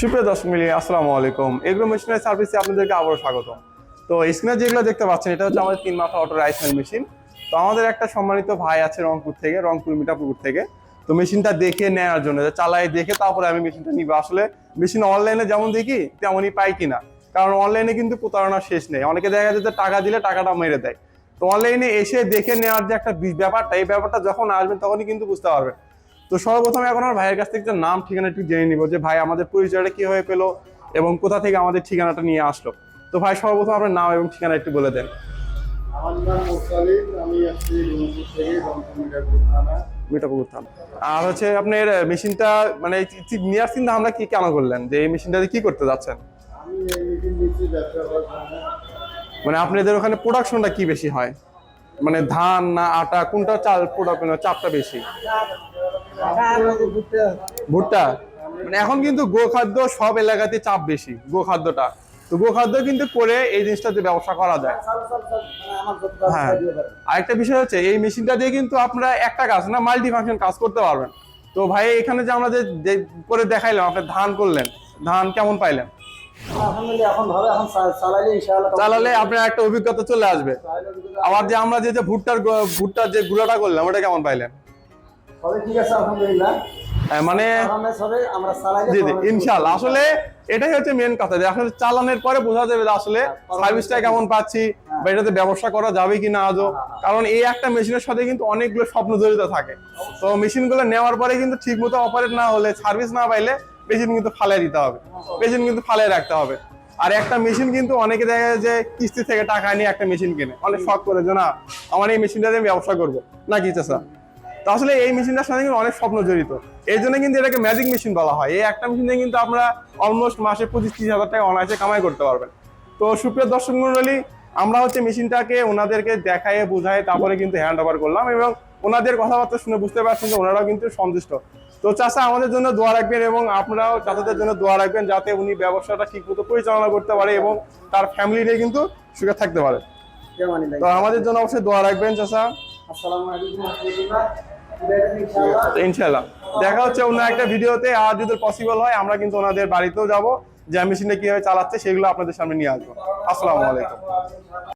সুপ্রিয় দর্শক মিলিয়ে আসসালামু আলাইকুম। এগ্রো মেশিনারি সার্ভিসে আপনাদেরকে আবারও স্বাগত। তো স্ক্রিনে যেগুলো দেখতে পাচ্ছেন এটা হচ্ছে আমাদের 3 মাথা অটো রাইস মিল মেশিন। তো আমাদের একটা সম্মানিত ভাই আছে রংপুর মিঠাপুকুর থেকে। তো মেশিনটা দেখে নেওয়ার জন্য চালাই দেখে তারপরে আমি মেশিনটা নিব। আসলে মেশিন অনলাইনে যেমন দেখি তেমনই পাই কিনা, কারণ অনলাইনে কিন্তু প্রতারণা শেষ নেই। অনেকে দেখা যায় যে টাকা দিলে টাকাটা মেরে দেয়। তো অনলাইনে এসে দেখে নেওয়ার যে একটা ব্যাপারটা, এই ব্যাপারটা যখন আসবেন তখনই কিন্তু বুঝতে পারবেন। তো সর্বপ্রথমে এখন আমার ভাইয়ের কাছ থেকে একটা নাম ঠিকানা একটু জেনে নিব যে ভাই আমাদের পরিচয়টা কিভাবে পেলো এবং কোথা থেকে আমাদের ঠিকানাটা নিয়ে আসলো। তো ভাই সর্বপ্রথম আপনার নাম এবং ঠিকানা একটু বলে দেন। আমার নাম মোসালিম, আমি আসছি রংপুর থেকে, রংপুর মিঠাপুকুর থানা। মিঠাপুকুর থানা। আর হচ্ছে আপনার মেশিনটা মানে নেওয়ার চিন্তা আমরা কি কেন করলেন, যে এই মেশিনটাতে কি করতে যাচ্ছেন? আমি এই মেশিন নিচ্ছি ব্যবসা করার জন্য। মানে আপনাদের ওখানে প্রোডাকশনটা কি বেশি হয়, মানে ধান না আটা, কোনটা চাল প্রোডাকশন চাপটা বেশি? ভুট্টা। মানে এখন কিন্তু গোখাদ্য সব এলাকাতে চাপ বেশি, গোখাদ্যটা। তো গোখাদ্য কিন্তু করে এই জিনিসটাতে ব্যবসা করা যায়। হ্যাঁ, আরেকটা বিষয় হচ্ছে এই মেশিনটা দিয়ে কিন্তু আপনারা একটা কাজ না মাল্টি ফাংশন কাজ করতে পারবেন। তো ভাই এখানে যে আমরা যে করে দেখাইলাম, আপনি ধান করলেন, ধান কেমন পাইলেন? চালালে আপনার একটা অভিজ্ঞতা চলে আসবে। আবার যে আমরা যে ভুট্টার যে গুঁড়াটা করলাম ওটা কেমন পাইলেন? মানে জি জি ইনশাআল্লাহ। আসলে এটাই হচ্ছে মেন কথা, যে আসলে চালানোর পরে বোঝা যাবে যে আসলে সার্ভিসটা কেমন পাচ্ছি বা এটাতে ব্যবসা করা যাবে কিনা আজও। কারণ এই একটা মেশিনের সাথে কিন্তু অনেকগুলো স্বপ্ন জড়িত থাকে। তো মেশিনগুলো নেওয়ার পরে কিন্তু ঠিক মতো অপারেট না হলে, সার্ভিস না পাইলে মেশিন কিন্তু ফালাই দিতে হবে, মেশিন কিন্তু ফালাই রাখতে হবে। আর একটা মেশিন কিন্তু অনেকে দেখা যায় যে কিস্তি থেকে টাকা নিয়ে একটা মেশিন কিনে, অনেক শখ করে যে না আমার এই মেশিনটা দিয়ে ব্যবসা করবো না কি চাষা। তো আসলে এই মেশিনটার সাথে কিন্তু অনেক স্বপ্ন জড়িত, এই জন্য কিন্তু এটাকে ম্যাজিক মেশিন বলা হয়। এই একটা মেশিন দিয়ে কিন্তু আমরা অলমোস্ট মাসে 25-30 হাজার টাকা অনায়াসে কামাই করতে পারবেন। তো সুপ্রিয় দর্শক মন্ডলী, আমরা হচ্ছে মেশিনটাকে ওনাদেরকে দেখায় বুঝায় তারপরে কিন্তু হ্যান্ড ওভার করলাম, এবং ওনাদের কথাবার্তা শুনে বুঝতে পারছেন যে ওনারাও কিন্তু সন্তুষ্ট। তো চাচা আমাদের জন্য দোয়া রাখবেন এবং আপনারাও চাচাদের জন্য দোয়া রাখবেন, যাতে উনি ব্যবসাটা ঠিক মতো পরিচালনা করতে পারে এবং তার ফ্যামিলি নিয়ে কিন্তু সুখে থাকতে পারে। তো আমাদের জন্য অবশ্যই দোয়া রাখবেন চাচা। ইনশাআল্লাহ দেখা হচ্ছে অন্য একটা ভিডিওতে। আর যদি পসিবল হয় আমরা কিন্তু ওনাদের বাড়িতেও যাব, যে মেশিনটা কিভাবে চালাচ্ছে সেগুলো আপনাদের সামনে নিয়ে আসবো। আসসালামু আলাইকুম।